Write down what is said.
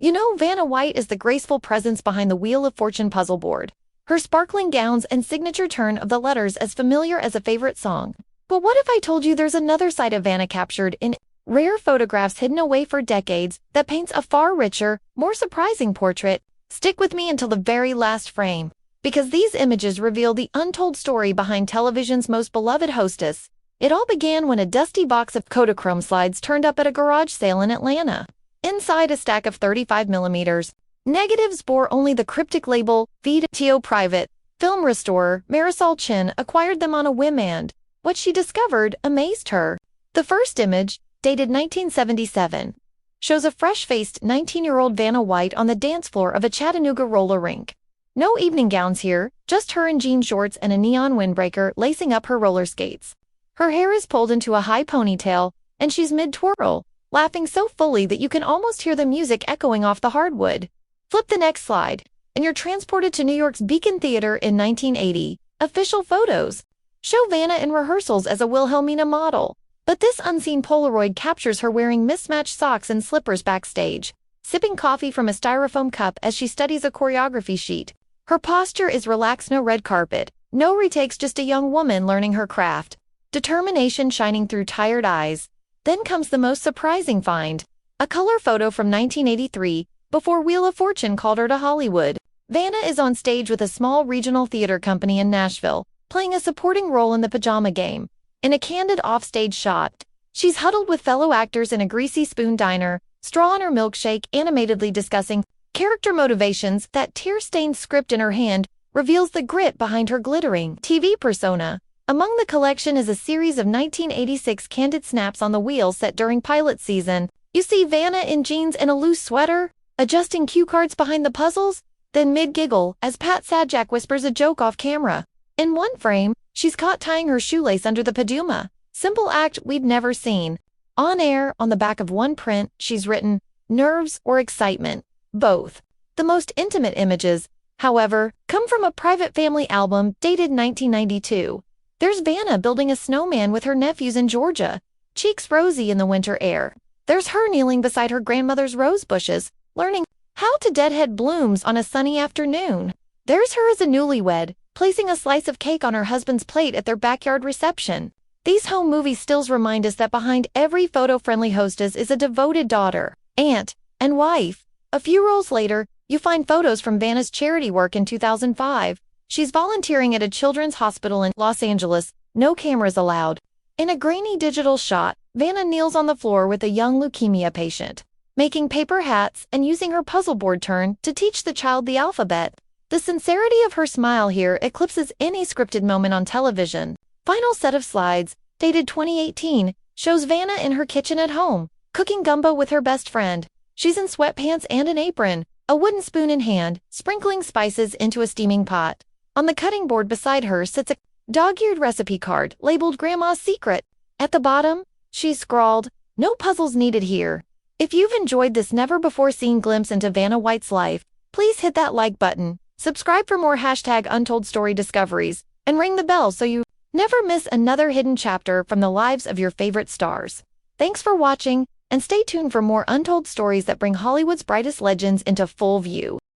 Vanna White is the graceful presence behind the Wheel of Fortune puzzle board. Her sparkling gowns and signature turn of the letters as familiar as a favorite song. But what if I told you there's another side of Vanna captured in rare photographs hidden away for decades that paints a far richer, more surprising portrait? Stick with me until the very last frame, because these images reveal the untold story behind television's most beloved hostess. It all began when a dusty box of Kodachrome slides turned up at a garage sale in Atlanta. Inside a stack of 35mm negatives bore only the cryptic label, "Video Private." Film restorer Marisol Chin acquired them on a whim, and what she discovered amazed her. The first image, dated 1977, shows a fresh-faced 19-year-old Vanna White on the dance floor of a Chattanooga roller rink. No evening gowns here, just her in jean shorts and a neon windbreaker lacing up her roller skates. Her hair is pulled into a high ponytail, and she's mid-twirl, laughing so fully that you can almost hear the music echoing off the hardwood. Flip the next slide, and you're transported to New York's Beacon Theater in 1980. Official photos show Vanna in rehearsals as a Wilhelmina model, but this unseen Polaroid captures her wearing mismatched socks and slippers backstage, sipping coffee from a styrofoam cup as she studies a choreography sheet. Her posture is relaxed, no red carpet, no retakes, just a young woman learning her craft, determination shining through tired eyes. Then comes the most surprising find, a color photo from 1983, before Wheel of Fortune called her to Hollywood. Vanna is on stage with a small regional theater company in Nashville, playing a supporting role in The Pajama Game. In a candid offstage shot, she's huddled with fellow actors in a greasy spoon diner, straw on her milkshake, animatedly discussing character motivations. That tear-stained script in her hand reveals the grit behind her glittering TV persona. Among the collection is a series of 1986 candid snaps on the wheel set during pilot season. You see Vanna in jeans and a loose sweater, adjusting cue cards behind the puzzles, then mid-giggle as Pat Sajak whispers a joke off camera. In one frame, she's caught tying her shoelace under the paduma. Simple act we'd never seen. On air, on the back of one print, she's written, "Nerves or excitement? Both." The most intimate images, however, come from a private family album dated 1992. There's Vanna building a snowman with her nephews in Georgia, cheeks rosy in the winter air. There's her kneeling beside her grandmother's rose bushes, learning how to deadhead blooms on a sunny afternoon. There's her as a newlywed, placing a slice of cake on her husband's plate at their backyard reception. These home movie stills remind us that behind every photo-friendly hostess is a devoted daughter, aunt, and wife. A few rolls later, you find photos from Vanna's charity work in 2005. She's volunteering at a children's hospital in Los Angeles, no cameras allowed. In a grainy digital shot, Vanna kneels on the floor with a young leukemia patient, making paper hats and using her puzzle board turn to teach the child the alphabet. The sincerity of her smile here eclipses any scripted moment on television. Final set of slides, dated 2018, shows Vanna in her kitchen at home, cooking gumbo with her best friend. She's in sweatpants and an apron, a wooden spoon in hand, sprinkling spices into a steaming pot. On the cutting board beside her sits a dog-eared recipe card labeled Grandma's Secret. At the bottom, she's scrawled, "No puzzles needed here." If you've enjoyed this never-before-seen glimpse into Vanna White's life, please hit that like button, subscribe for more #Untold Story discoveries, and ring the bell so you never miss another hidden chapter from the lives of your favorite stars. Thanks for watching, and stay tuned for more untold stories that bring Hollywood's brightest legends into full view.